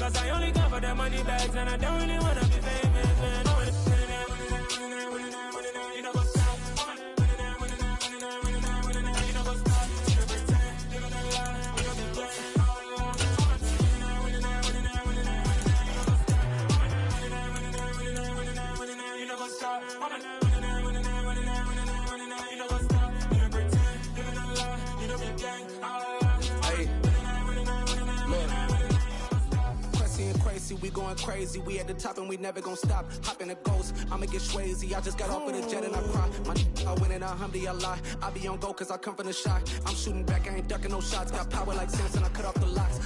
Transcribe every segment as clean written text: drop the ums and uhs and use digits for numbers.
Cause I only come for the money bags and I don't really wanna be famous, man. You know what's up? You know what's up? Living a lie, we don't be playing. You know what's up? We going crazy, we at the top and we never gonna stop. Hop in a ghost, I'ma get swayzy. I just got off of the jet and I cry. I win in a Humvee, I lie. I be on go cause I come from the shot. I'm shooting back, I ain't ducking no shots. Got power like Samson, I cut off the locks.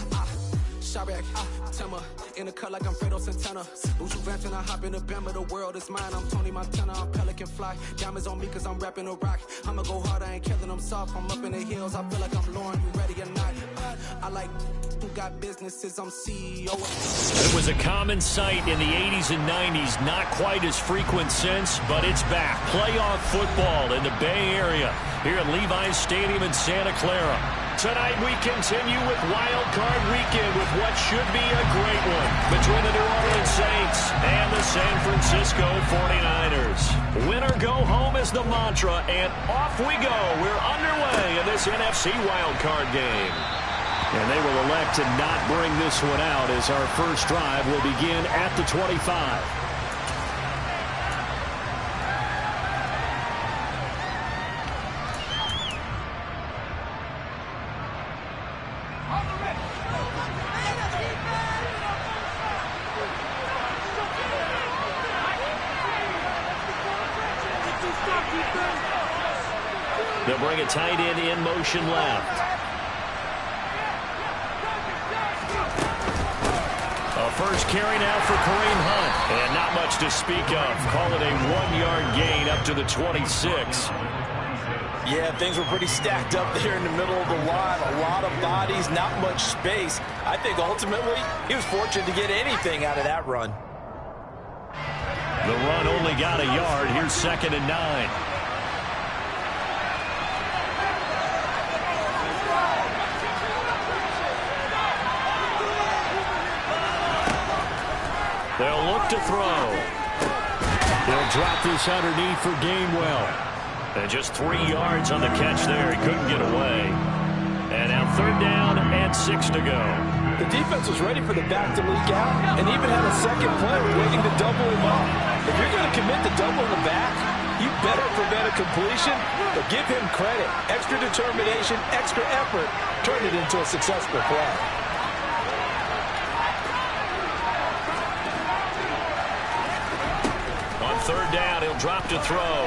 Shabak, Timmer, in the cut like I'm Fredo Santana. Uju Venton, I hop in the Bama, the world is mine. I'm Tony Montana, I'm Pelican Fly. Diamonds on me cause I'm rapping a rock. I'ma go hard, I ain't killing them soft. I'm up in the hills, I feel like I'm Lauren, you ready or not? I like who got businesses, I'm CEO. It was a common sight in the 80s and 90s, not quite as frequent since, but it's back. Playoff football in the Bay Area here at Levi's Stadium in Santa Clara. Tonight we continue with Wild Card Weekend with what should be a great one between the New Orleans Saints and the San Francisco 49ers. Win or go home is the mantra, and off we go. We're underway in this NFC Wild Card game. And they will elect to not bring this one out as our first drive will begin at the 25. They'll bring a tight end in motion left. First carry now for Kareem Hunt. And not much to speak of. Call it a 1-yard gain up to the 26. Yeah, things were pretty stacked up there in the middle of the line. A lot of bodies, not much space. I think ultimately he was fortunate to get anything out of that run. The run only got a yard. Here's 2nd and 9. They'll look to throw. They'll drop this underneath for Gainwell. And just 3 yards on the catch there. He couldn't get away. And now 3rd down and 6 to go. The defense was ready for the back to leak out and even had a second player waiting to double him up. If you're going to commit to doubling the back, you better prevent a completion, but give him credit. Extra determination, extra effort, turn it into a successful play. On 3rd down, he'll drop to throw.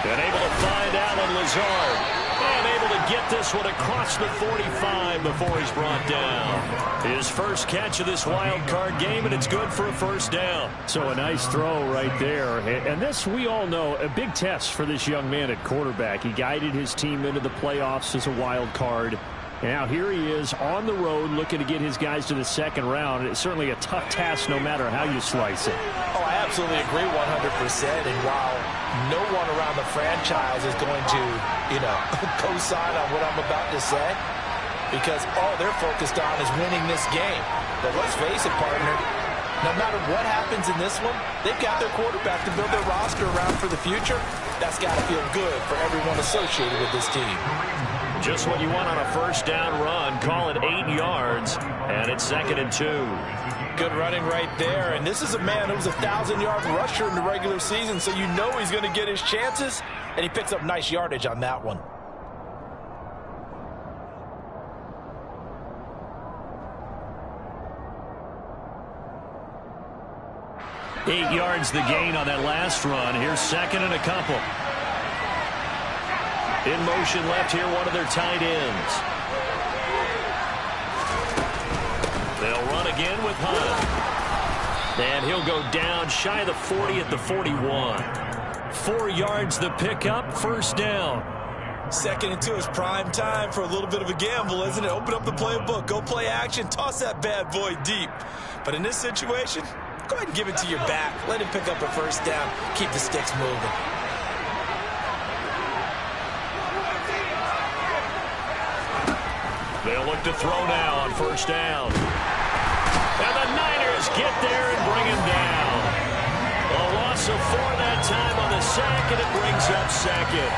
And able to find Allen Lazard. And able to get this one across the 45 before he's brought down. His first catch of this wild card game, and it's good for a 1st down. So a nice throw right there. And this, we all know, a big test for this young man at quarterback. He guided his team into the playoffs as a wild card. And now here he is on the road looking to get his guys to the 2nd round. It's certainly a tough task no matter how you slice it. Oh, I absolutely agree 100%. And while no one around the franchise is going to, co-sign on what I'm about to say, because all they're focused on is winning this game. But let's face it, partner, no matter what happens in this one, they've got their quarterback to build their roster around for the future. That's got to feel good for everyone associated with this team. Just what you want on a 1st down run. Call it 8 yards, and it's 2nd and 2. Good running right there, and this is a man who was a 1,000-yard rusher in the regular season, so you know he's going to get his chances, and he picks up nice yardage on that one. Eight yards the gain on that last run. Here's 2nd and a couple. In motion left here, one of their tight ends. They'll run again with Hunt. And he'll go down shy of the 40 at the 41. 4 yards the pickup, 1st down. 2nd and 2 is prime time for a little bit of a gamble, isn't it? Open up the playbook, go play action, toss that bad boy deep. But in this situation, go ahead and give it to your back. Let him pick up a 1st down. Keep the sticks moving. They'll look to throw now on first down. And the Niners get there and bring him down. A loss of 4 that time on the sack, and it brings up second.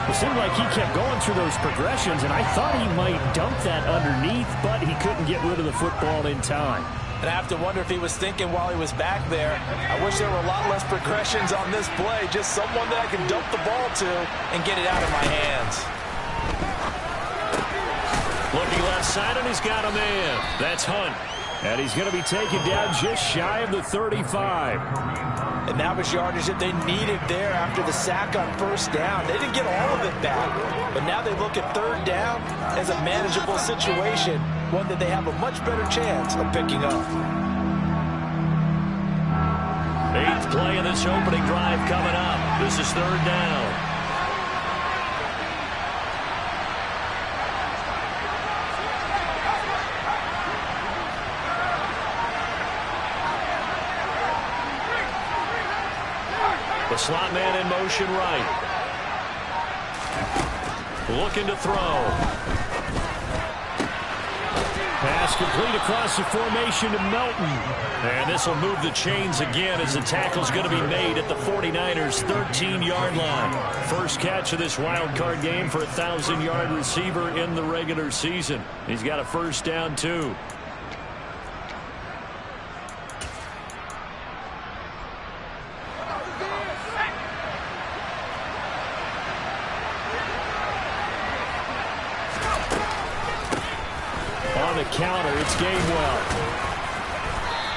It seemed like he kept going through those progressions, and I thought he might dump that underneath, but he couldn't get rid of the football in time. And I have to wonder if he was thinking while he was back there, I wish there were a lot less progressions on this play, just someone that I can dump the ball to and get it out of my hands. Looking left side, and he's got a man. That's Hunt. And he's going to be taken down just shy of the 35. And that was yardage that they needed there after the sack on first down. They didn't get all of it back, but now they look at third down as a manageable situation, one that they have a much better chance of picking up. 8th play of this opening drive coming up. This is third down. The slot man in motion right. Looking to throw. Pass complete across the formation to Melton. And this will move the chains again as the tackle's going to be made at the 49ers' 13-yard line. First catch of this wild card game for a 1,000-yard receiver in the regular season. He's got a first down, too. Counter, it's Gainwell.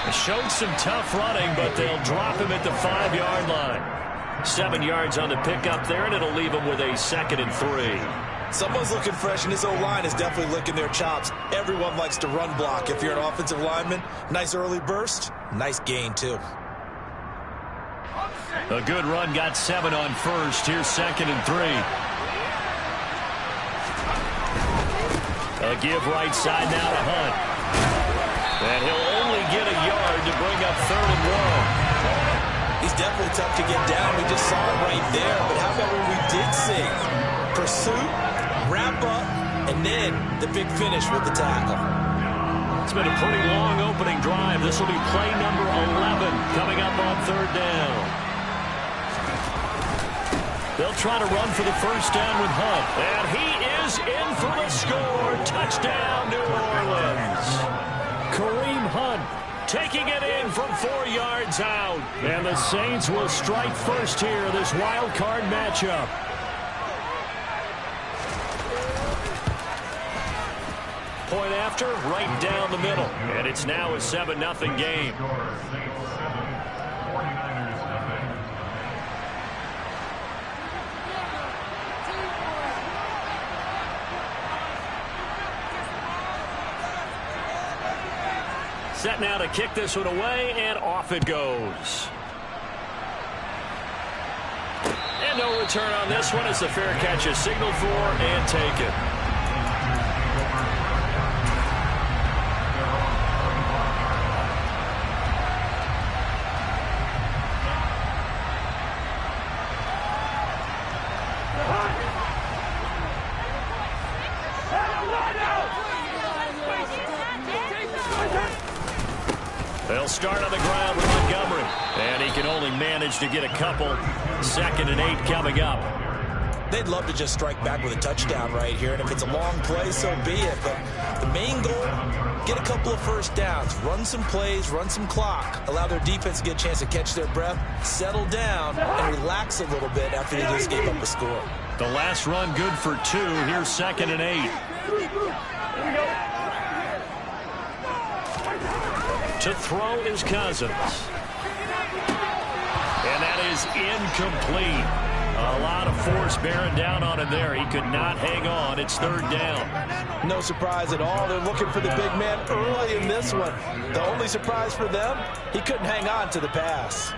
It showed some tough running, but they'll drop him at the 5-yard line. 7 yards on the pickup there, and it'll leave him with a 2nd and 3. Someone's looking fresh, and this O-line is definitely licking their chops. Everyone likes to run block. If you're an offensive lineman, nice early burst, nice gain, too. A good run, got 7 on first. Here's 2nd and 3. A give right side now to Hunt. And he'll only get a yard to bring up 3rd and 1. He's definitely tough to get down. We just saw it right there. But how about when we did see pursuit, wrap up, and then the big finish with the tackle? It's been a pretty long opening drive. This will be play number 11 coming up on 3rd down. They'll try to run for the first down with Hunt. And he is in for the score. Touchdown, New Orleans. Kareem Hunt taking it in from 4 yards out. And the Saints will strike first here, this wild card matchup. Point after, right down the middle. And it's now a 7-0 game. Set now to kick this one away, and off it goes. And no return on this one as the fair catch is signaled for and taken. They'll start on the ground with Montgomery. And he can only manage to get a couple. 2nd and 8 coming up. They'd love to just strike back with a touchdown right here. And if it's a long play, so be it. But the main goal, get a couple of first downs. Run some plays, run some clock. Allow their defense to get a chance to catch their breath, settle down, and relax a little bit after they just gave up a score. The last run good for 2. Here's 2nd and 8. To throw is Cousins. And that is incomplete. A lot of force bearing down on him there. He could not hang on. It's 3rd down. No surprise at all. They're looking for the big man early in this one. The only surprise for them, he couldn't hang on to the pass.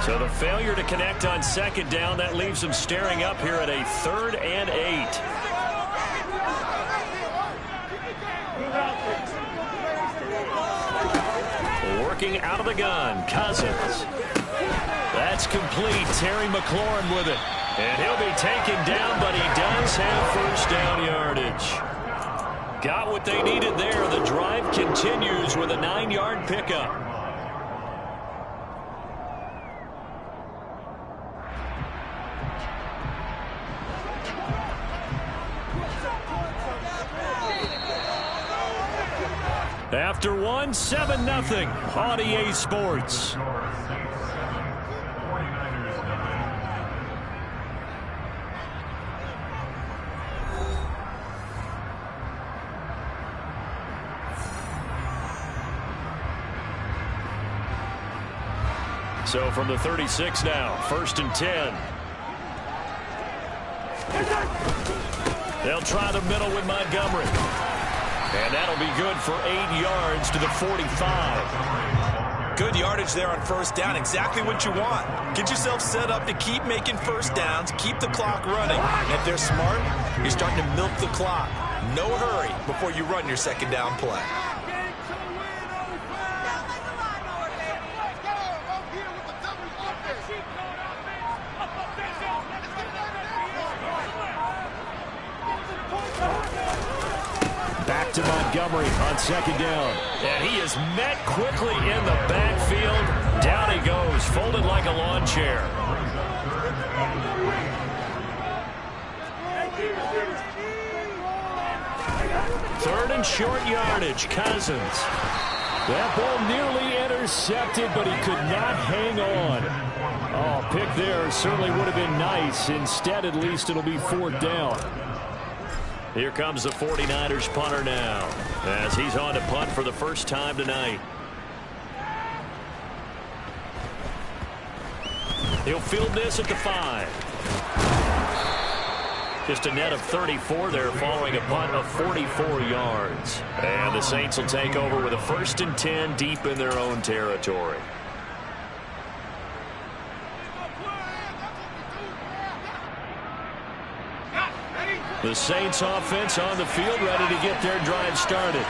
So the failure to connect on second down, that leaves them staring up here at a 3rd and 8. Working out of the gun, Cousins. That's complete. Terry McLaurin with it. And he'll be taken down, but he does have first down yardage. Got what they needed there. The drive continues with a 9-yard pickup. After one, 7-0 on EA Sports. So from the 36 now, 1st and 10. They'll try the middle with Montgomery. And that'll be good for 8 yards to the 45. Good yardage there on first down. Exactly what you want. Get yourself set up to keep making first downs, keep the clock running. And if they're smart, you're starting to milk the clock. No hurry before you run your second down play. Back to Montgomery on second down. And he is met quickly in the backfield. Down he goes, folded like a lawn chair. Third and short yardage, Cousins. That ball nearly intercepted, but he could not hang on. Oh, pick there certainly would have been nice. Instead, at least it'll be 4th down. Here comes the 49ers punter now, as he's on to punt for the first time tonight. He'll field this at the 5. Just a net of 34 there following a punt of 44 yards. And the Saints will take over with a 1st and 10 deep in their own territory. The Saints offense on the field, ready to get their drive started.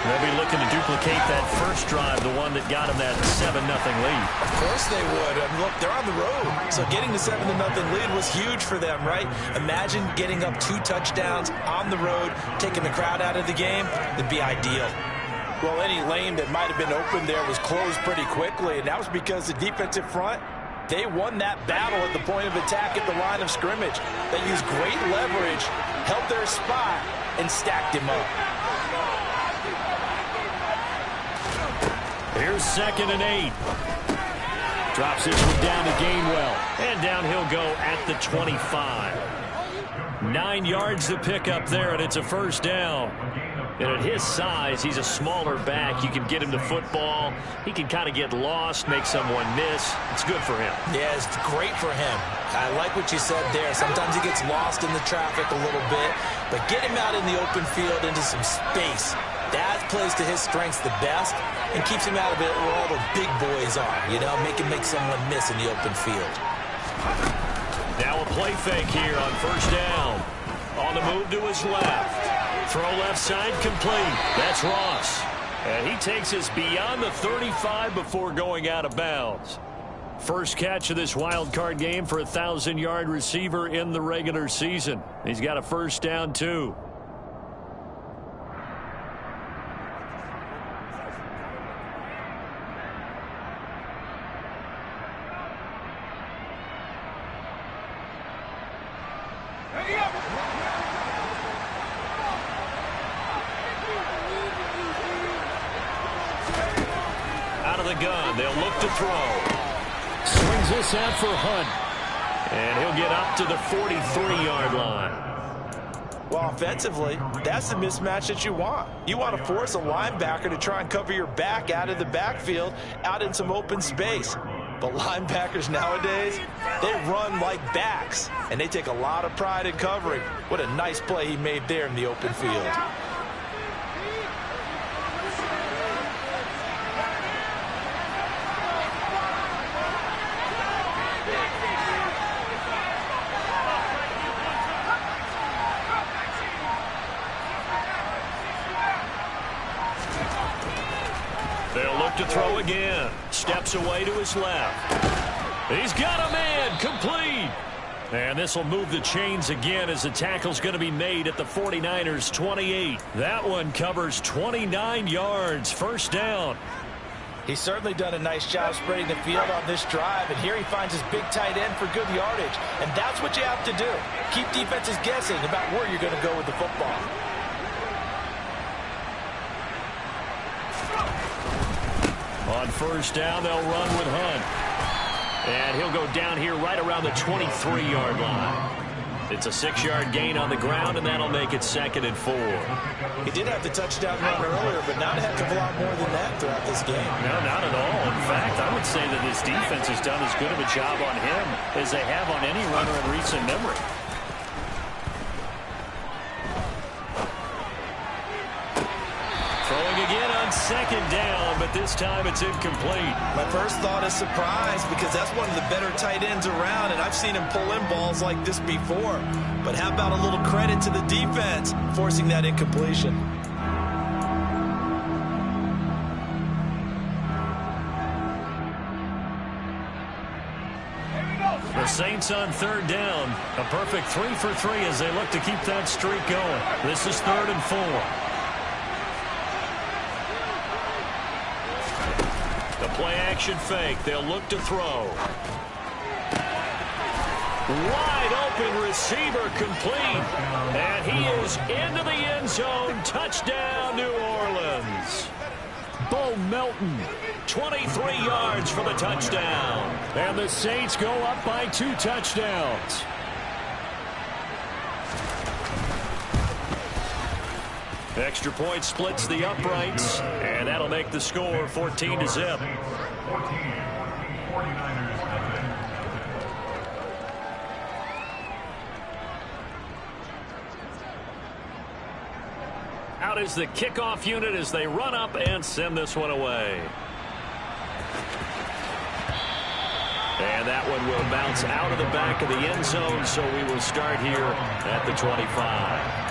They'll be looking to duplicate that first drive, the one that got them that 7-0 lead. Of course they would. I mean, look, they're on the road. So getting the 7-0 lead was huge for them, right? Imagine getting up 2 touchdowns on the road, taking the crowd out of the game. It'd be ideal. Well, any lane that might have been open there was closed pretty quickly, and that was because the defensive front, they won that battle at the point of attack at the line of scrimmage. They used great leverage, held their spot, and stacked him up. Here's 2nd and 8. Drops this one down to Gainwell. And down he'll go at the 25. 9 yards to pick up there, and it's a first down. And at his size, he's a smaller back. You can get him the football. He can kind of get lost, make someone miss. It's good for him. Yeah, it's great for him. I like what you said there. Sometimes he gets lost in the traffic a little bit, but get him out in the open field into some space. That plays to his strengths the best and keeps him out of it where all the big boys are. You know, make someone miss in the open field. Now a play fake here on first down. On the move to his left. Throw left side complete. That's Ross. And he takes us beyond the 35 before going out of bounds. First catch of this wild card game for a 1,000-yard receiver in the regular season. He's got a first down, too. Out of the gun, they'll look to throw. Swings this out for Hunt. And he'll get up to the 43-yard line. Well, offensively, that's the mismatch that you want. You want to force a linebacker to try and cover your back out of the backfield, out in some open space. But linebackers nowadays, they run like backs, and they take a lot of pride in covering. What a nice play he made there in the open field. back to throw again. Steps away to his left. He's got a man. Complete. And this will move the chains again as the tackle's going to be made at the 49ers 28. That one covers 29 yards. First down. He's certainly done a nice job spreading the field on this drive, and here he finds his big tight end for good yardage. And that's what you have to do. Keep defenses guessing about where you're going to go with the football. On first down, they'll run with Hunt. And he'll go down here right around the 23-yard line. It's a 6-yard gain on the ground, and that'll make it 2nd and 4. He did have the touchdown run earlier, but not a heck of a lot more than that throughout this game. No, not at all. In fact, I would say that this defense has done as good of a job on him as they have on any runner in recent memory. Throwing again on 2nd down, but this time it's incomplete. My first thought is surprise, because that's one of the better tight ends around, and I've seen him pull in balls like this before. But how about a little credit to the defense forcing that incompletion? The Saints on 3rd down. A perfect 3 for 3 as they look to keep that streak going. This is 3rd and 4. The play-action fake. They'll look to throw. Wide open receiver complete. And he is into the end zone. Touchdown, New Orleans. Bo Melton, 23 yards for the touchdown. And the Saints go up by 2 touchdowns. Extra point splits the uprights, and that'll make the score 14-0. Out is the kickoff unit as they run up and send this one away. And that one will bounce out of the back of the end zone, so we will start here at the 25.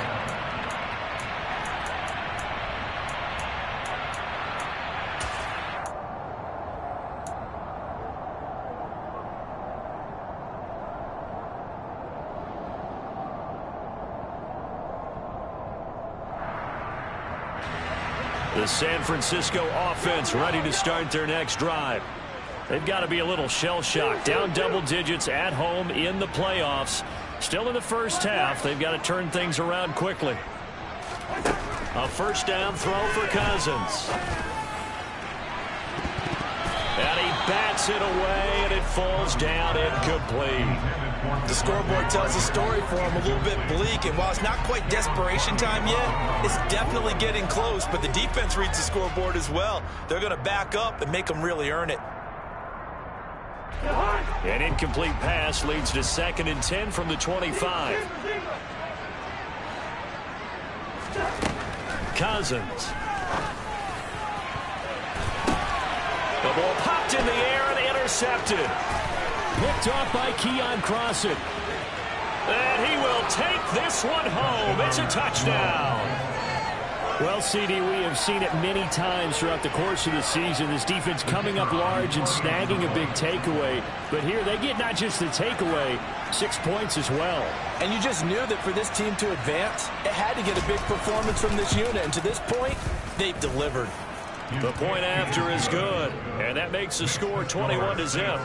The San Francisco offense ready to start their next drive. They've got to be a little shell-shocked. Down double digits at home in the playoffs. Still in the first half. They've got to turn things around quickly. A first down throw for Cousins. And he bats it away, and it falls down incomplete. The scoreboard tells a story for him, a little bit bleak, and while it's not quite desperation time yet, it's definitely getting close, but the defense reads the scoreboard as well. They're going to back up and make them really earn it. An incomplete pass leads to 2nd and 10 from the 25. Cousins. The ball popped in the air and intercepted. Picked off by Keon Crossett. And he will take this one home. It's a touchdown. Well, CD, we have seen it many times throughout the course of the season. This defense coming up large and snagging a big takeaway. But here they get not just the takeaway, 6 points as well. And you just knew that for this team to advance, it had to get a big performance from this unit. And to this point, they've delivered. The point after is good. And that makes the score 21-0.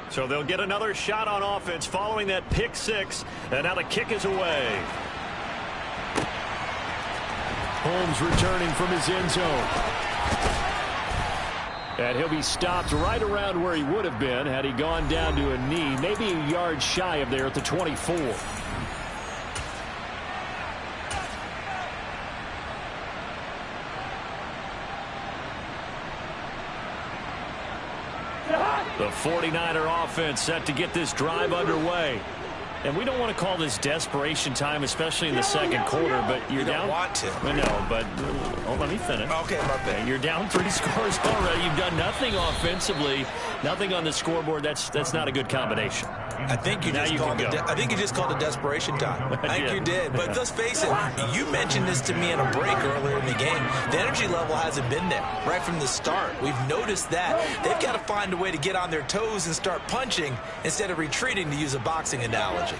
So they'll get another shot on offense following that pick 6. And now the kick is away. Holmes returning from his end zone. And he'll be stopped right around where he would have been had he gone down to a knee, maybe a yard shy of there at the 24. The 49er offense set to get this drive underway. And we don't want to call this desperation time, especially in the second quarter, but you're down. You don't want to. No, but let me finish. Okay, my bad. You're down 3 scores already. You've done nothing offensively, nothing on the scoreboard. That's not a good combination. I think you just called it desperation time. I think you did. But let's face it, you mentioned this to me in a break earlier in the game. The energy level hasn't been there right from the start. We've noticed that. They've got to find a way to get on their toes and start punching instead of retreating, to use a boxing analogy.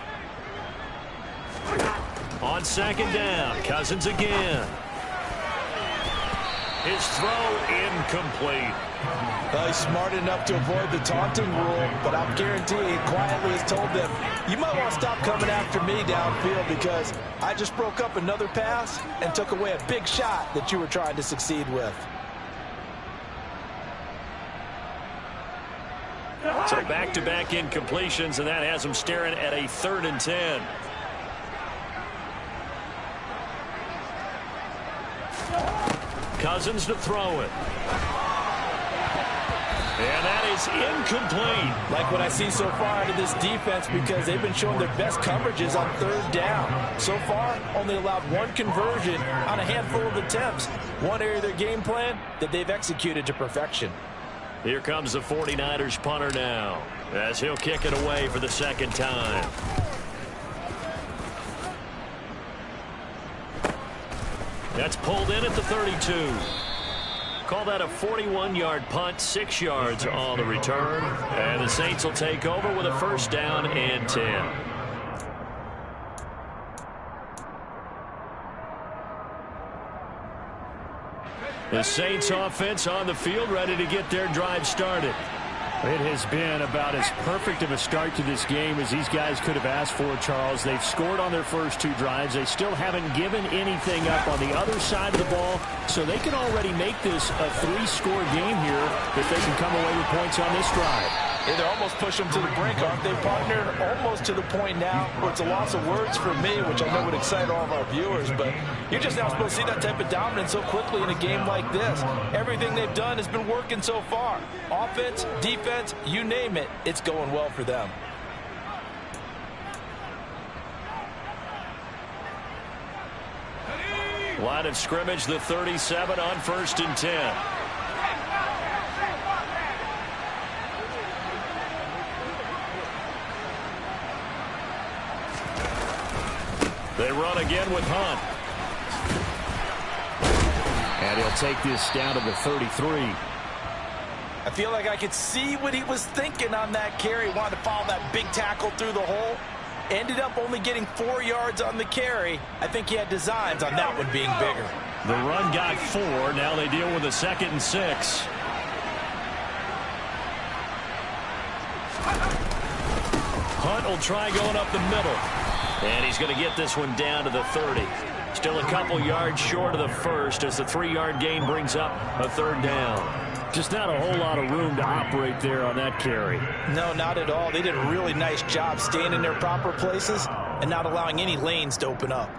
On second down, Cousins again. His throw incomplete. Well, he's smart enough to avoid the taunting rule, but I'm guaranteeing he quietly has told them, you might want to stop coming after me downfield because I just broke up another pass and took away a big shot that you were trying to succeed with. So back-to-back incompletions, and that has him staring at a 3rd and 10. Cousins to throw it. And that is incomplete. Like what I see so far out of this defense, because they've been showing their best coverages on 3rd down. So far, only allowed 1 conversion on a handful of attempts. One area of their game plan that they've executed to perfection. Here comes the 49ers punter now, as he'll kick it away for the 2nd time. That's pulled in at the 32. Call that a 41-yard punt, 6 yards on the return. And the Saints will take over with a 1st down and 10. The Saints offense on the field, ready to get their drive started. It has been about as perfect of a start to this game as these guys could have asked for, Charles. They've scored on their first 2 drives. They still haven't given anything up on the other side of the ball, so they can already make this a 3-score game here if they can come away with points on this drive. Yeah, they're almost pushing them to the brink, aren't they, partner? Almost to the point now where it's a loss of words for me, which I know would excite all of our viewers, but you're just now supposed to see that type of dominance so quickly in a game like this. Everything they've done has been working so far. Offense, defense, you name it, it's going well for them. Line of scrimmage, the 37 on 1st and 10. They run again with Hunt. And he'll take this down to the 33. I feel like I could see what he was thinking on that carry. Wanted to follow that big tackle through the hole. Ended up only getting 4 yards on the carry. I think he had designs on that one being bigger. The run got 4. Now they deal with a 2nd and 6. Hunt will try going up the middle. And he's going to get this one down to the 30. Still a couple yards short of the 1st as the 3-yard gain brings up a 3rd down. Just not a whole lot of room to operate there on that carry. No, not at all. They did a really nice job staying in their proper places and not allowing any lanes to open up.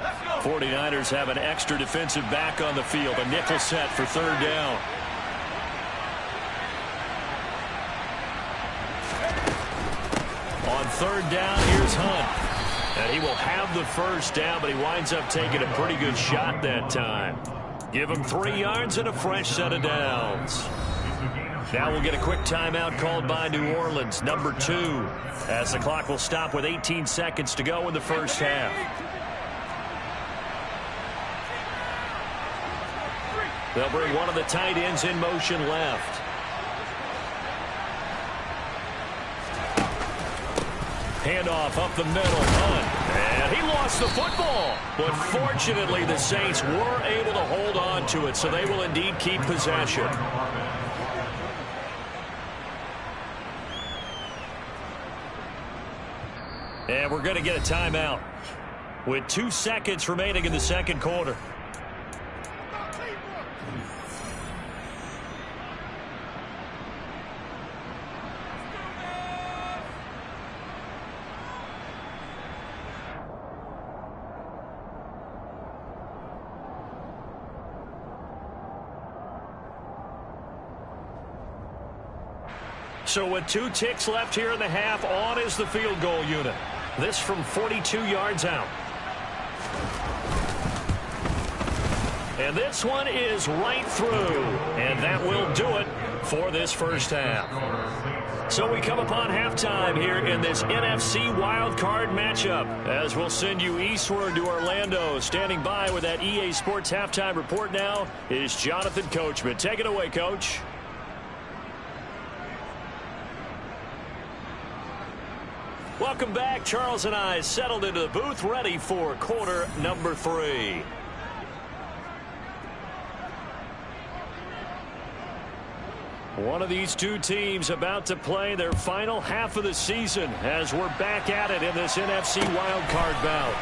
Let's go. 49ers have an extra defensive back on the field. A nickel set for 3rd down. On 3rd down, here's Hunt. And he will have the 1st down, but he winds up taking a pretty good shot that time. Give him 3 yards and a fresh set of downs. Now we'll get a quick timeout called by New Orleans, number 2, as the clock will stop with 18 seconds to go in the 1st half. They'll bring one of the tight ends in motion left. Handoff up the middle. Hunt. And he lost the football. But fortunately, the Saints were able to hold on to it, so they will indeed keep possession. And we're going to get a timeout with 2 seconds remaining in the 2nd quarter. So with 2 ticks left here in the half, on is the field goal unit. This from 42 yards out. And this one is right through. And that will do it for this first half. So we come upon halftime here in this NFC wildcard matchup, as we'll send you eastward to Orlando. Standing by with that EA Sports halftime report now is Jonathan Coachman. Take it away, Coach. Welcome back. Charles and I settled into the booth, ready for quarter number 3. One of these two teams about to play their final half of the season as we're back at it in this NFC wildcard bout.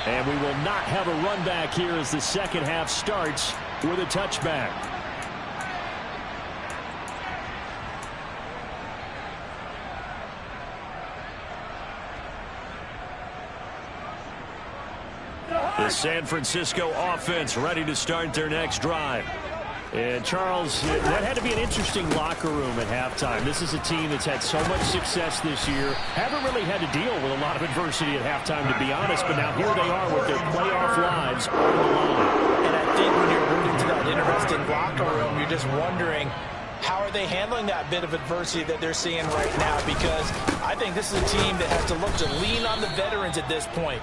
And we will not have a run back here as the second half starts with a touchback. The San Francisco offense ready to start their next drive. And, Charles, that had to be an interesting locker room at halftime. This is a team that's had so much success this year. Haven't really had to deal with a lot of adversity at halftime, to be honest. But now here they are with their playoff lives on the line. And I think when you're alluding to that interesting locker room, you're just wondering, how are they handling that bit of adversity that they're seeing right now? Because I think this is a team that has to look to lean on the veterans at this point.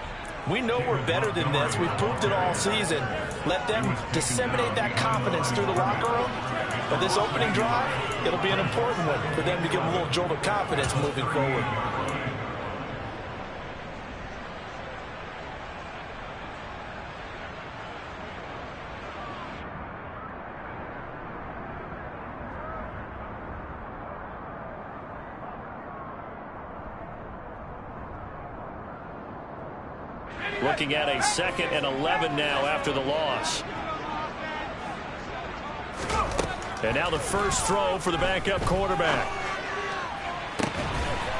We know we're better than this. We've proved it all season. Let them disseminate that confidence through the locker room. But this opening drive, it'll be an important one for them to give them a little jolt of confidence moving forward. Looking at a 2nd and 11 now after the loss. And now the first throw for the backup quarterback.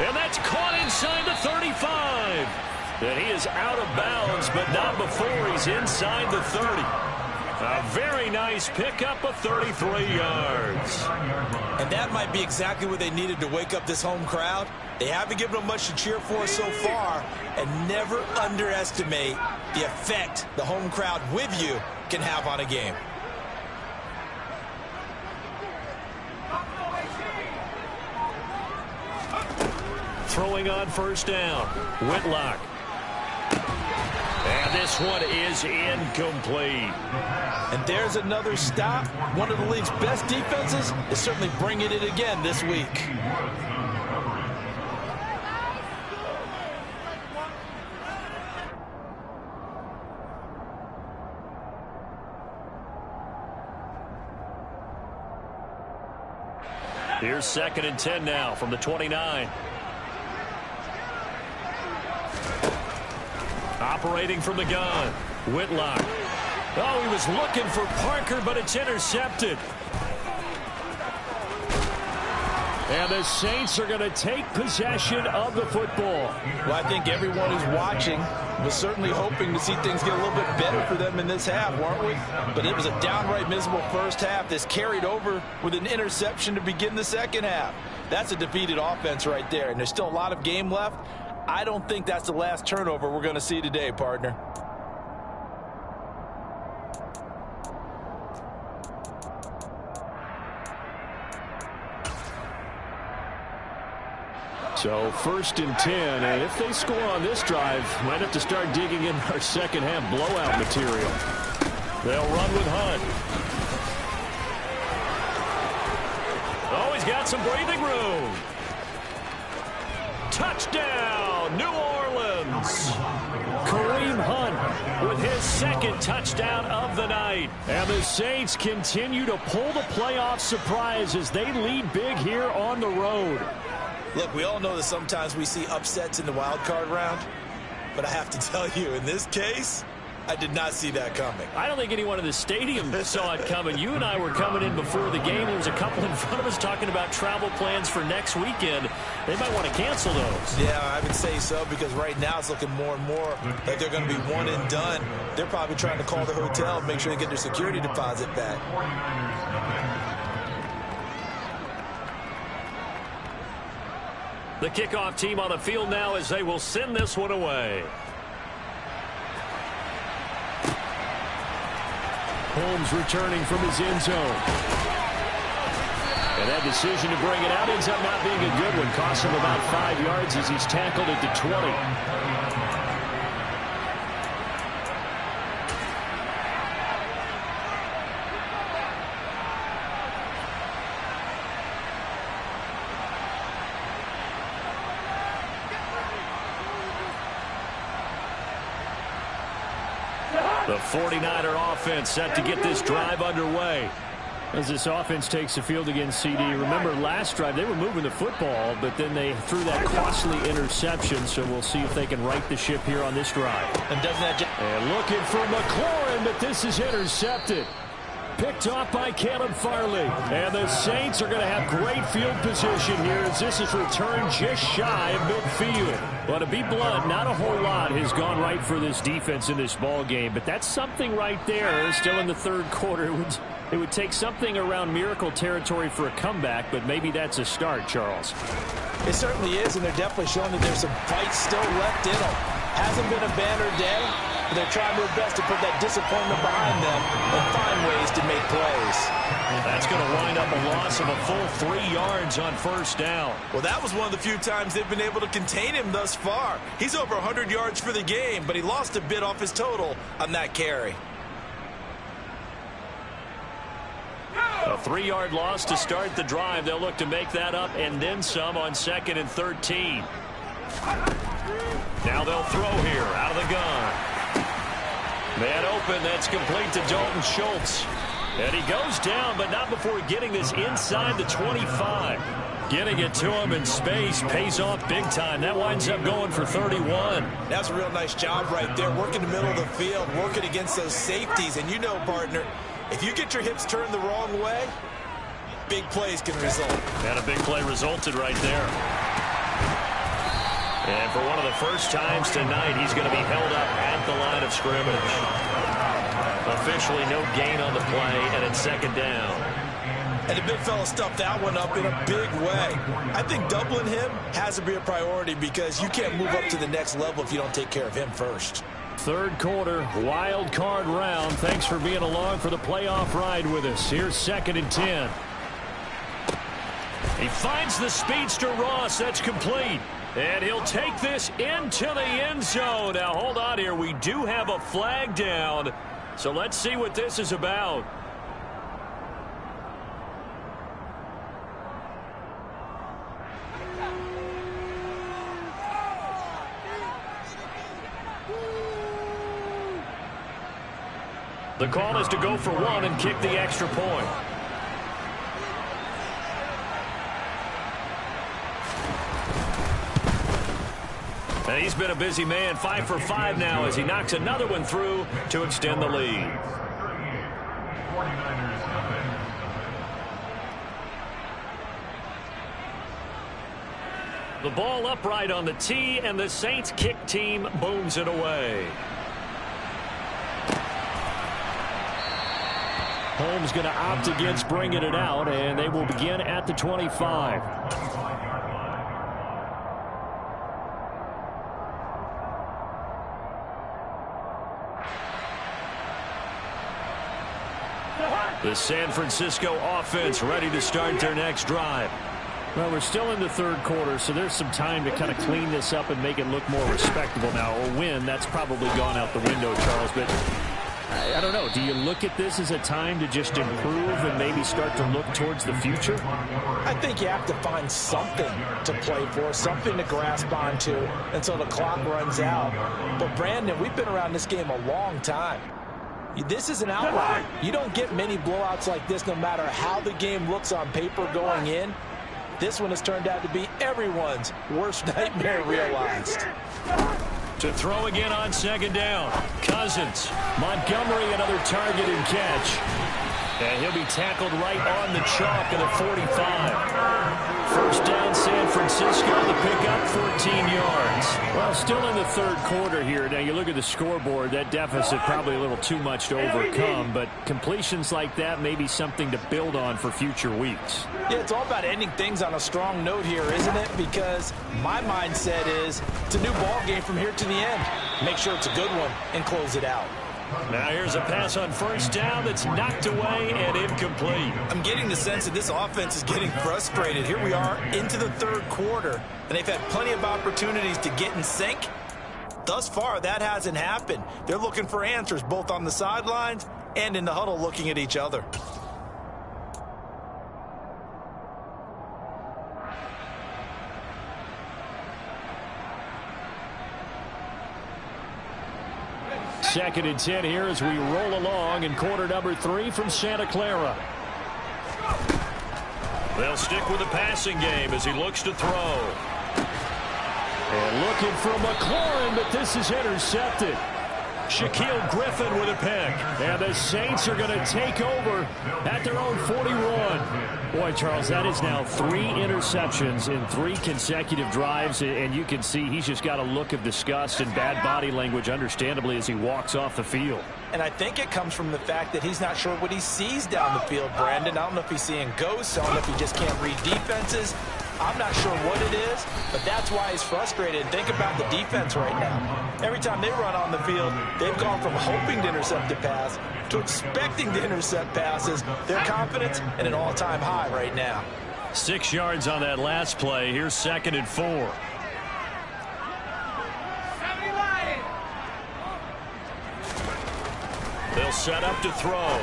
And that's caught inside the 35. And he is out of bounds, but not before he's inside the 30. A very nice pickup of 33 yards. And that might be exactly what they needed to wake up this home crowd. They haven't given them much to cheer for so far, and never underestimate the effect the home crowd with you can have on a game. Throwing on first down, Whitlock. And this one is incomplete. And there's another stop. One of the league's best defenses is certainly bringing it again this week. Here's 2nd and 10 now from the 29. Operating from the gun, Whitlock. Oh, he was looking for Parker, but it's intercepted. And the Saints are going to take possession of the football. Well, I think everyone who's watching was certainly hoping to see things get a little bit better for them in this half, weren't we? But it was a downright miserable first half that's carried over with an interception to begin the second half. That's a defeated offense right there, and there's still a lot of game left. I don't think that's the last turnover we're going to see today, partner. So 1st and 10, and if they score on this drive, might have to start digging in our second half blowout material. They'll run with Hunt. Oh, he's got some breathing room. Touchdown, New Orleans. Kareem Hunt with his 2nd touchdown of the night. And the Saints continue to pull the playoff surprise as they lead big here on the road. Look, we all know that sometimes we see upsets in the wild card round, but I have to tell you, in this case, I did not see that coming. I don't think anyone in the stadium saw it coming. You and I were coming in before the game. There was a couple in front of us talking about travel plans for next weekend. They might want to cancel those. Yeah, I would say so, because right now it's looking more and more like they're going to be one and done. They're probably trying to call the hotel and make sure they get their security deposit back. The kickoff team on the field now as they will send this one away. Holmes returning from his end zone. And that decision to bring it out ends up not being a good one. Costs him about 5 yards as he's tackled at the 20. The 49er offense set to get this drive underway. As this offense takes the field against CD, remember last drive they were moving the football, but then they threw that costly interception, so we'll see if they can right the ship here on this drive. And looking for McLaurin, but this is intercepted. Picked off by Caleb Farley. And the Saints are going to have great field position here as this is returned just shy of midfield. But to be blunt, not a whole lot has gone right for this defense in this ball game. But that's something right there. Still in the third quarter. It would take something around miracle territory for a comeback, but maybe that's a start, Charles. It certainly is, and they're definitely showing that there's some fight still left in them. Hasn't been a banner day. They're trying their best to put that disappointment behind them and find ways to make plays. That's going to wind up a loss of a full 3 yards on first down. Well, that was one of the few times they've been able to contain him thus far. He's over 100 yards for the game, but he lost a bit off his total on that carry. A 3-yard loss to start the drive. They'll look to make that up and then some on 2nd and 13. Now they'll throw here out of the gun. Man open, that's complete to Dalton Schultz. And he goes down, but not before getting this inside the 25. Getting it to him in space pays off big time. That winds up going for 31. That's a real nice job right there, working the middle of the field, working against those safeties. And you know, partner, if you get your hips turned the wrong way, big plays can result. And a big play resulted right there. And for one of the first times tonight, he's going to be held up at the line of scrimmage. Officially no gain on the play, and it's 2nd down. And the big fella stuffed that one up in a big way. I think doubling him has to be a priority because you can't move up to the next level if you don't take care of him first. Third quarter, wild card round. Thanks for being along for the playoff ride with us. Here's 2nd and 10. He finds the speedster Ross. That's complete. And he'll take this into the end zone. Now, hold on here. We do have a flag down. So let's see what this is about. The call is to go for one and kick the extra point. And he's been a busy man, 5 for 5 now as he knocks another one through to extend the lead. The ball upright on the tee, and the Saints kick team booms it away. Holmes going to opt against bringing it out, and they will begin at the 25. The San Francisco offense ready to start their next drive. Well, we're still in the third quarter, so there's some time to kind of clean this up and make it look more respectable now. Or win, that's probably gone out the window, Charles. But I don't know. Do you look at this as a time to just improve and maybe start to look towards the future? I think you have to find something to play for, something to grasp onto until the clock runs out. But, Brandon, we've been around this game a long time. This is an outlier. You don't get many blowouts like this no matter how the game looks on paper going in. This one has turned out to be everyone's worst nightmare realized. To throw again on 2nd down. Cousins. Montgomery, another target and catch. And he'll be tackled right on the chalk of the 45. First down, San Francisco. The pickup, 14 yards. Well, still in the third quarter here. Now, you look at the scoreboard, that deficit probably a little too much to overcome, but completions like that may be something to build on for future weeks. Yeah, it's all about ending things on a strong note here, isn't it? Because my mindset is it's a new ball game from here to the end. Make sure it's a good one and close it out. Now here's a pass on first down that's knocked away and incomplete. I'm getting the sense that this offense is getting frustrated. Here we are into the third quarter, and they've had plenty of opportunities to get in sync. Thus far, that hasn't happened. They're looking for answers both on the sidelines and in the huddle looking at each other. Second and 10 here as we roll along in quarter number 3 from Santa Clara. They'll stick with the passing game as he looks to throw. And looking for McLaurin, but this is intercepted. Shaquille Griffin with a pick. And the Saints are going to take over at their own 41. Boy, Charles, that is now 3 interceptions in 3 consecutive drives, and you can see he's just got a look of disgust and bad body language, understandably, as he walks off the field. And I think it comes from the fact that he's not sure what he sees down the field, Brandon. I don't know if he's seeing ghosts. I don't know if he just can't read defenses. I'm not sure what it is, but that's why he's frustrated. And think about the defense right now. Every time they run on the field, they've gone from hoping to intercept a pass to expecting to intercept passes. Their confidence at an all-time high right now. 6 yards on that last play. Here's 2nd and 4. They'll set up to throw.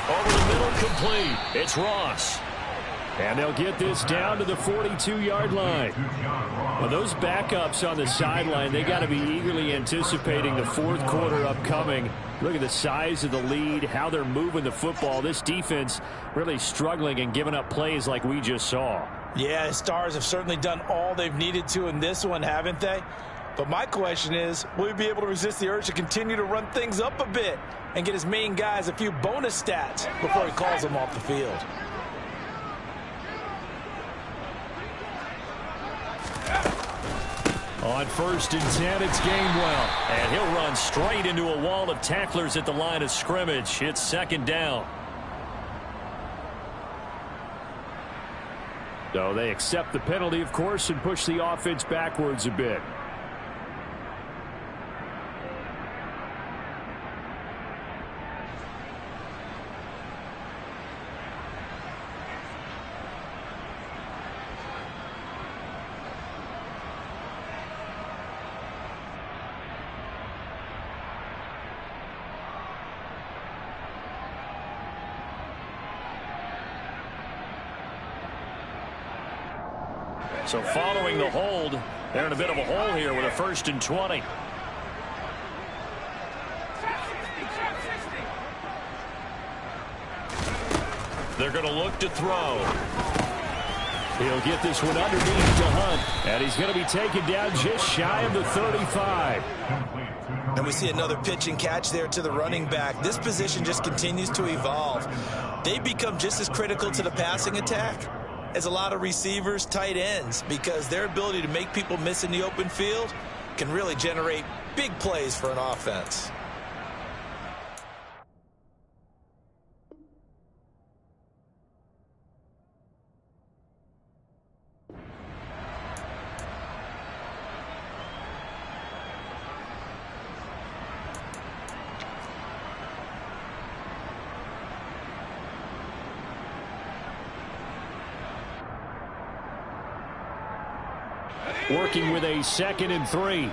Over the middle, complete. It's Ross. And they'll get this down to the 42-yard line. Well, those backups on the sideline, they got to be eagerly anticipating the fourth quarter upcoming. Look at the size of the lead, how they're moving the football. This defense really struggling and giving up plays like we just saw. Yeah, the Stars have certainly done all they've needed to in this one, haven't they? But my question is, will he be able to resist the urge to continue to run things up a bit and get his main guys a few bonus stats before he calls them off the field? On 1st and 10, it's Gainwell. And he'll run straight into a wall of tacklers at the line of scrimmage. It's 2nd down. So they accept the penalty, of course, and push the offense backwards a bit. So following the hold, they're in a bit of a hole here with a 1st and 20. They're going to look to throw. He'll get this one underneath to Hunt. And he's going to be taken down just shy of the 35. And we see another pitch and catch there to the running back. This position just continues to evolve. They become just as critical to the passing attack as a lot of receivers, tight ends, because their ability to make people miss in the open field can really generate big plays for an offense. Working with a 2nd and 3.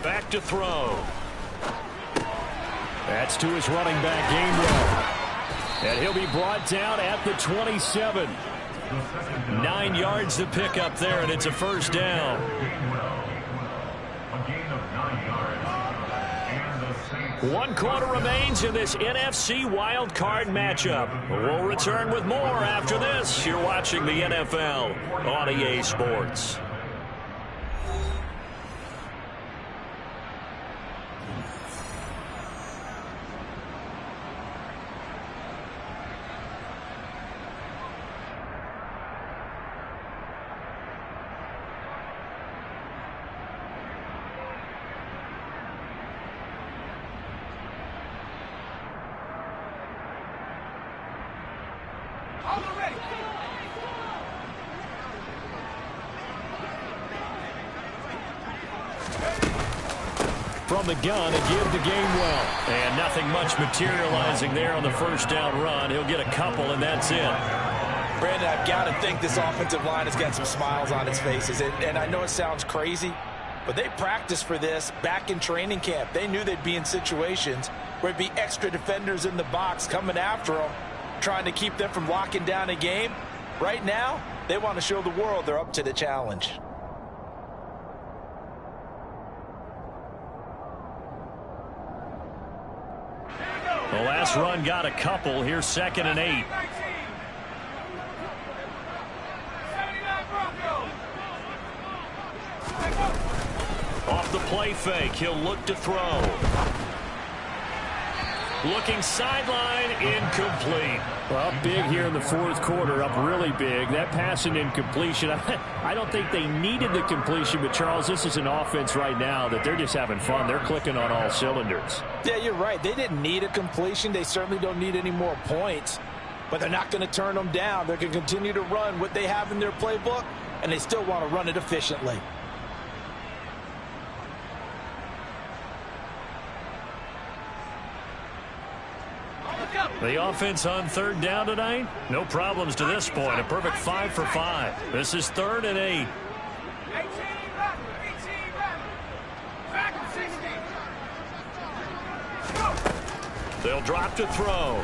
Back to throw. That's to his running back, Gainwell. And he'll be brought down at the 27. 9 yards to pick up there, and it's a 1st down. One quarter remains in this NFC Wild Card matchup. We'll return with more after this. You're watching the NFL on EA Sports. From the gun, a give to Gainwell. And nothing much materializing there on the first down run. He'll get a couple, and that's it. Brandon, I've got to think this offensive line has got some smiles on its faces. And I know it sounds crazy, but they practiced for this back in training camp. They knew they'd be in situations where it'd be extra defenders in the box coming after them, trying to keep them from locking down a game. Right now, they want to show the world they're up to the challenge. The last run got a couple. Here's 2nd and 8. Off the play fake, he'll look to throw. Looking sideline, incomplete. Well, big here in the fourth quarter, up really big. That pass and incompletion, I don't think they needed the completion, but Charles, this is an offense right now that they're just having fun. They're clicking on all cylinders. Yeah, you're right. They didn't need a completion. They certainly don't need any more points, but they're not going to turn them down. They're going to continue to run what they have in their playbook, and they still want to run it efficiently. The offense on 3rd down tonight, no problems to this point. A perfect 5 for 5. This is 3rd and 8. They'll drop to throw.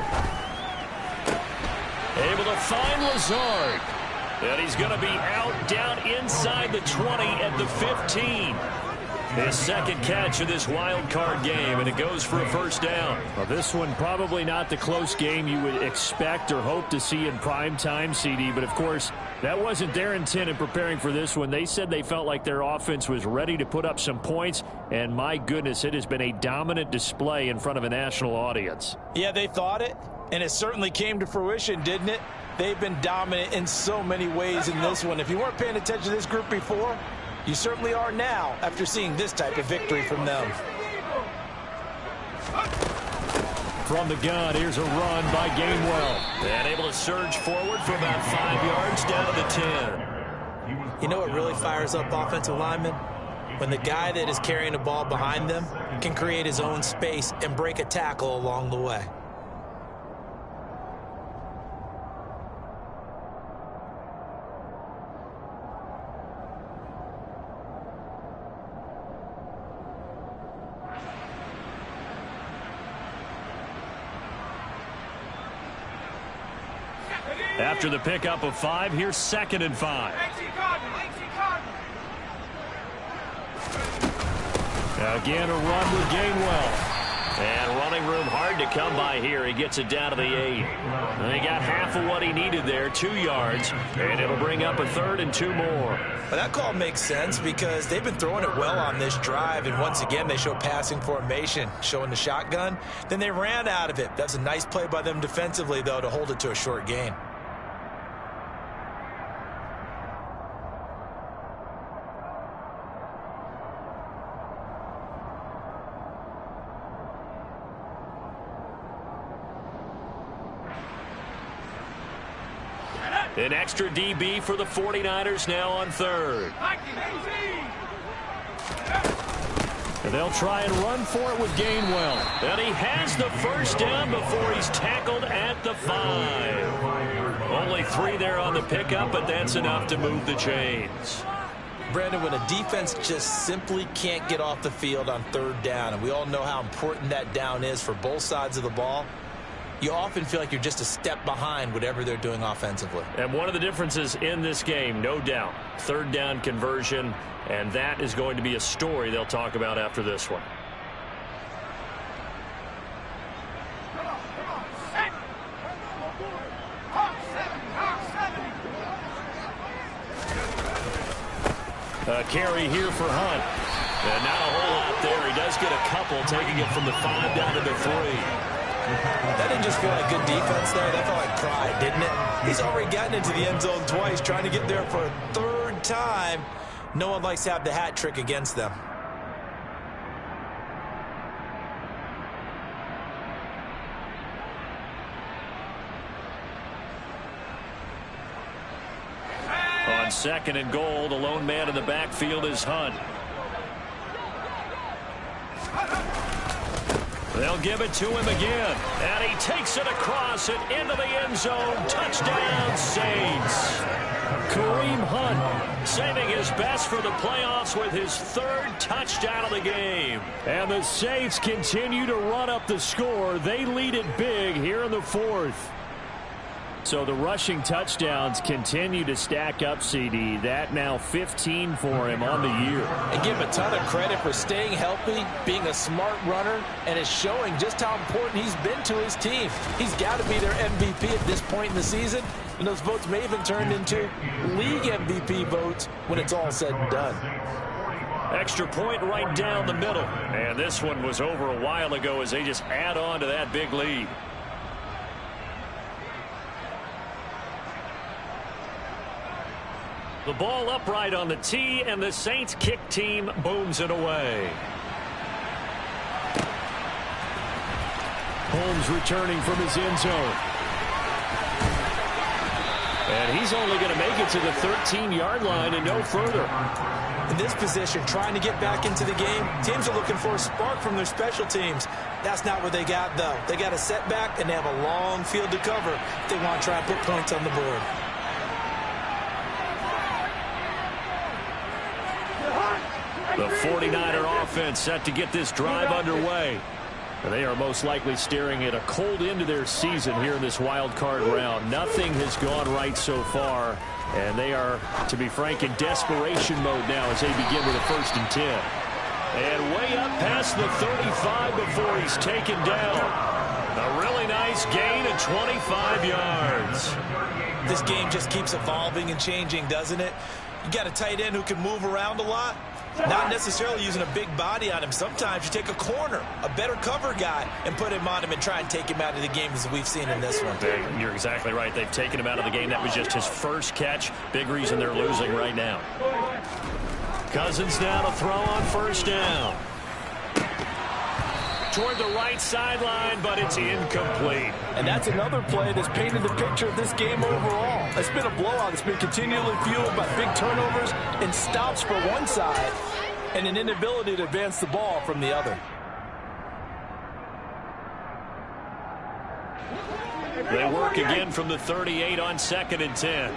Able to find Lazard. And he's going to be out down inside the 20 at the 15. His 2nd catch of this wild card game, and it goes for a first down. Well, this one probably not the close game you would expect or hope to see in prime time, CD, but of course that wasn't their intent in preparing for this one. They said they felt like their offense was ready to put up some points, and my goodness, it has been a dominant display in front of a national audience. Yeah, they thought it, and it certainly came to fruition, didn't it? They've been dominant in so many ways in this one. If you weren't paying attention to this group before, you certainly are now after seeing this type of victory from them. From the gun, here's a run by Gainwell. And able to surge forward for about 5 yards down to the 10. You know what really fires up offensive linemen? When the guy that is carrying the ball behind them can create his own space and break a tackle along the way. After the pickup of 5, here's 2nd and 5. Again, a run with Gainwell. And running room hard to come by here. He gets it down to the 8. And he got half of what he needed there, 2 yards. And it'll bring up a 3rd and 2 more. Well, that call makes sense because they've been throwing it well on this drive. And once again, they show passing formation, showing the shotgun. Then they ran out of it. That's a nice play by them defensively, though, to hold it to a short gain. An extra DB for the 49ers now on 3rd. And they'll try and run for it with Gainwell. And he has the first down before he's tackled at the 5. Only 3 there on the pickup, but that's enough to move the chains. Brandon, when a defense just simply can't get off the field on 3rd down, and we all know how important that down is for both sides of the ball, you often feel like you're just a step behind whatever they're doing offensively. And one of the differences in this game, no doubt, 3rd down conversion, and that is going to be a story they'll talk about after this one. A carry here for Hunt. And not a whole lot there. He does get a couple, taking it from the 5 down to the 3. That didn't just feel like good defense there. That felt like pride, didn't it? He's already gotten into the end zone twice, trying to get there for a 3rd time. No one likes to have the hat trick against them. On second and goal, the lone man in the backfield is Hunt. They'll give it to him again. And he takes it across and into the end zone. Touchdown, Saints. Kareem Hunt saving his best for the playoffs with his third touchdown of the game. And the Saints continue to run up the score. They lead it big here in the fourth. So the rushing touchdowns continue to stack up, CD. That now 15 for him on the year. And give him a ton of credit for staying healthy, being a smart runner, and is showing just how important he's been to his team. He's got to be their MVP at this point in the season, and those votes may even turn into league MVP votes when it's all said and done. Extra point right down the middle. And this one was over a while ago as they just add on to that big lead. The ball upright on the tee, and the Saints kick team booms it away. Holmes returning from his end zone. And he's only going to make it to the 13-yard line and no further. In this position, trying to get back into the game, teams are looking for a spark from their special teams. That's not what they got, though. They got a setback, and they have a long field to cover if they want to try and put points on the board. The 49er offense set to get this drive underway. They are most likely staring at a cold end to their season here in this wild card round. Nothing has gone right so far, and they are, to be frank, in desperation mode now as they begin with a 1st and 10. And way up past the 35 before he's taken down. A really nice gain of 25 yards. This game just keeps evolving and changing, doesn't it? You got a tight end who can move around a lot. Not necessarily using a big body on him. Sometimes you take a corner, a better cover guy, and put him on him and try and take him out of the game as we've seen in this one. You're exactly right. They've taken him out of the game. That was just his first catch. Big reason they're losing right now. Cousins now to throw on 1st down. Toward the right sideline, but it's incomplete. And that's another play that's painted the picture of this game overall. It's been a blowout. It's been continually fueled by big turnovers and stops for one side and an inability to advance the ball from the other. They work again from the 38 on 2nd and 10.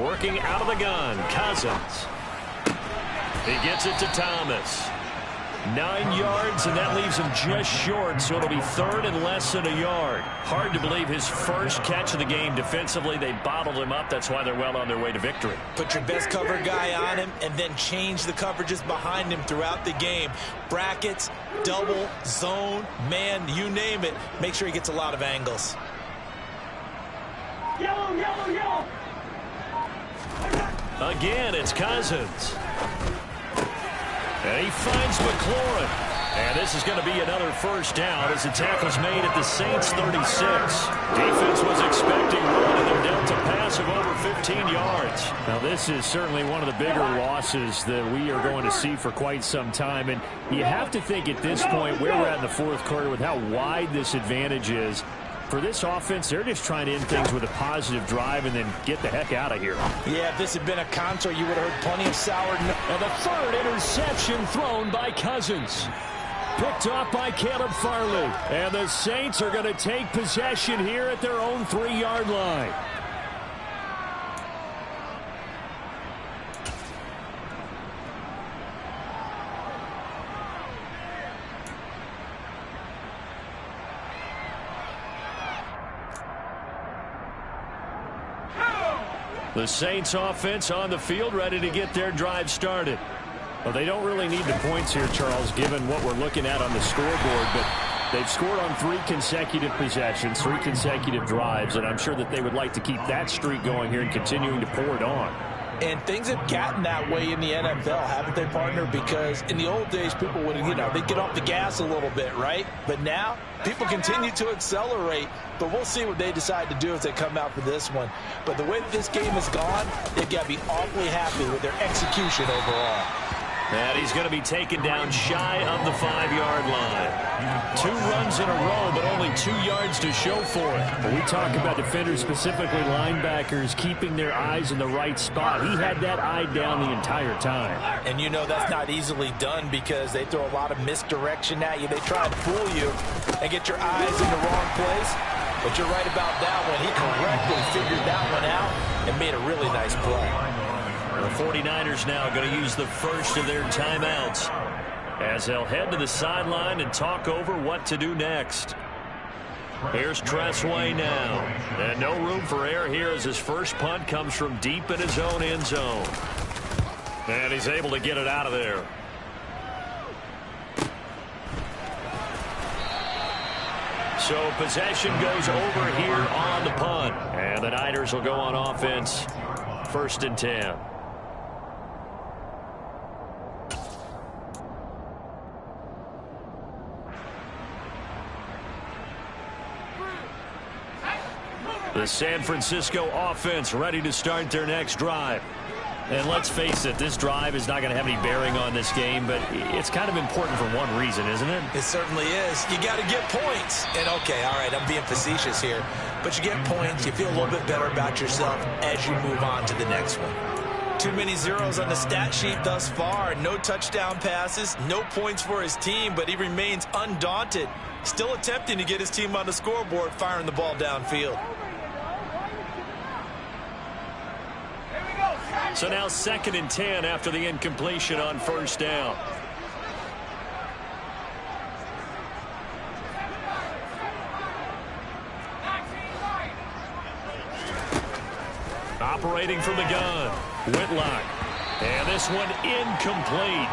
Working out of the gun, Cousins. He gets it to Thomas. 9 yards, and that leaves him just short, so it'll be 3rd and less than a yard. Hard to believe his first catch of the game defensively. They bottled him up. That's why they're well on their way to victory. Put your best cover guy on him and then change the coverages behind him throughout the game. Brackets, double, zone, man, you name it. Make sure he gets a lot of angles. Yellow, yellow, yellow. Again, it's Cousins. And he finds McLaurin. And this is going to be another 1st down as the tackle's made at the Saints 36. Defense was expecting one, and they're dealt a pass of over 15 yards. Now, this is certainly one of the bigger losses that we are going to see for quite some time. And you have to think at this point where we're at in the 4th quarter with how wide this advantage is. For this offense, they're just trying to end things with a positive drive and then get the heck out of here. Yeah, if this had been a concert, you would have heard plenty of sour. And the 3rd interception thrown by Cousins. Picked off by Caleb Farley. And the Saints are going to take possession here at their own 3-yard line. The Saints offense on the field, ready to get their drive started. Well, they don't really need the points here, Charles, given what we're looking at on the scoreboard, but they've scored on 3 consecutive possessions, 3 consecutive drives, and I'm sure that they would like to keep that streak going here and continuing to pour it on. And things have gotten that way in the NFL, haven't they, partner? Because in the old days, people would, they'd get off the gas a little bit, right? But now, people continue to accelerate. But we'll see what they decide to do as they come out for this one. But the way that this game has gone, they've got to be awfully happy with their execution overall. And he's going to be taken down shy of the 5-yard line. 2 runs in a row, but only 2 yards to show for it. When we talk about defenders, specifically linebackers, keeping their eyes in the right spot. He had that eye down the entire time. And that's not easily done because they throw a lot of misdirection at you. They try and fool you and get your eyes in the wrong place. But you're right about that one. He correctly figured that one out and made a really nice play. The 49ers now going to use the first of their timeouts as they'll head to the sideline and talk over what to do next. Here's Tressway now. And no room for error here as his first punt comes from deep in his own end zone. And he's able to get it out of there. So possession goes over here on the punt. And the Niners will go on offense. 1st and 10. The San Francisco offense ready to start their next drive. And let's face it, this drive is not going to have any bearing on this game, but it's kind of important for one reason, isn't it? It certainly is. You got to get points. And, okay, all right, I'm being facetious here. But you get points, you feel a little bit better about yourself as you move on to the next one. Too many zeros on the stat sheet thus far. No touchdown passes, no points for his team, but he remains undaunted. Still attempting to get his team on the scoreboard, firing the ball downfield. So now 2nd and 10 after the incompletion on 1st down. Operating from the gun, Whitlock. And this one incomplete.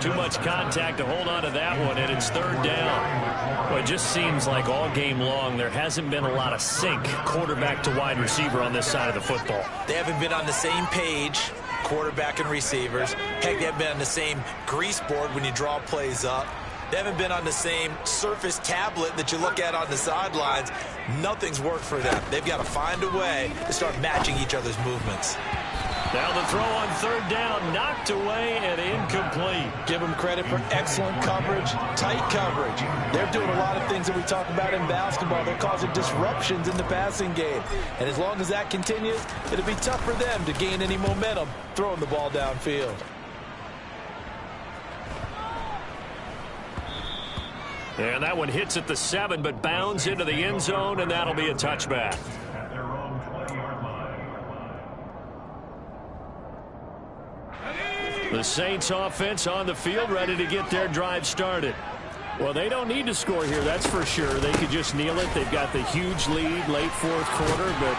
Too much contact to hold on to that one, and it's 3rd down. Well, it just seems like all game long there hasn't been a lot of sync quarterback to wide receiver on this side of the football. They haven't been on the same page, quarterback and receivers. Heck, they haven't been on the same grease board when you draw plays up. They haven't been on the same surface tablet that you look at on the sidelines. Nothing's worked for them. They've got to find a way to start matching each other's movements. Now the throw on 3rd down, knocked away and incomplete. Give them credit for excellent coverage, tight coverage. They're doing a lot of things that we talk about in basketball. They're causing disruptions in the passing game. And as long as that continues, it'll be tough for them to gain any momentum throwing the ball downfield. And that one hits at the 7, but bounds into the end zone, and that'll be a touchback. The Saints offense on the field ready to get their drive started. Well, they don't need to score here, that's for sure. They could just kneel it. They've got the huge lead late 4th quarter, but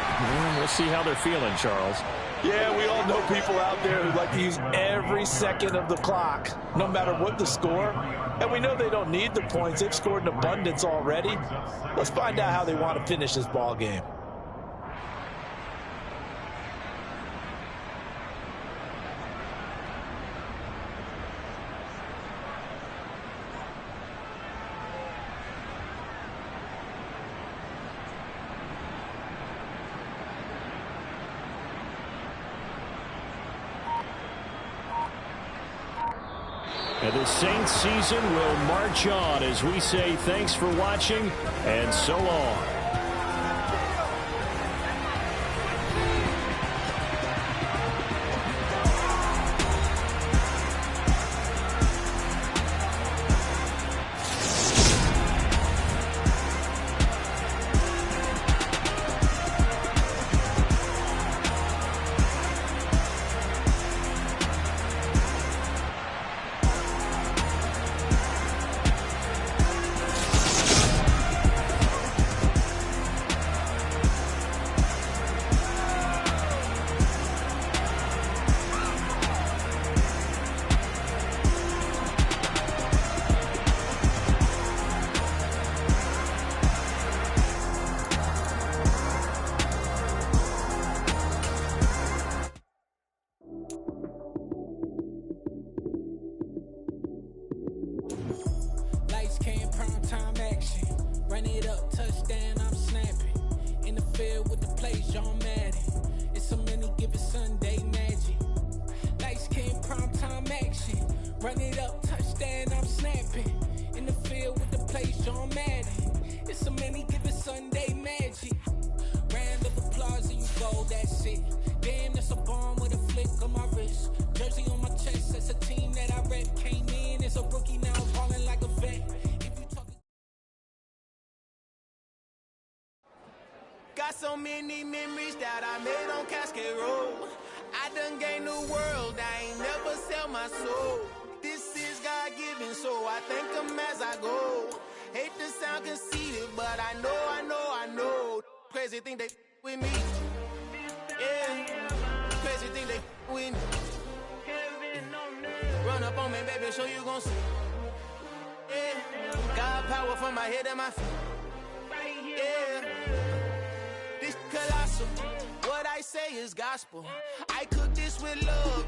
we'll see how they're feeling, Charles. Yeah, we all know people out there who like to use every second of the clock, no matter what the score. And we know they don't need the points. They've scored in abundance already. Let's find out how they want to finish this ball game. And the Saints season will march on as we say thanks for watching and so long. Run it up, touchdown, I'm snapping. In the field with the plays, John Madden. It's so many, give it Sunday magic. Light skin, primetime action. Run it up, touchdown, I'm snapping. In the field with the plays, John Madden. It's so many, give it Sunday magic. Round of applause and you go, that's it. Damn, that's a bomb with a flick on my wrist. Jersey on my chest, that's a team that I rep. Came in as a rookie, now I'm balling like a vet. Got so many memories that I made on Cascade Road. I done gained the world, I ain't never sell my soul. This is God-given, so I thank him as I go. Hate to sound conceited, but I know. Crazy thing they with me. Yeah, crazy thing they with me. Run up on me, baby, so you gon' see. Yeah, got power from my head and my feet. Yeah, this colossal. What I say is gospel. I cook this with love.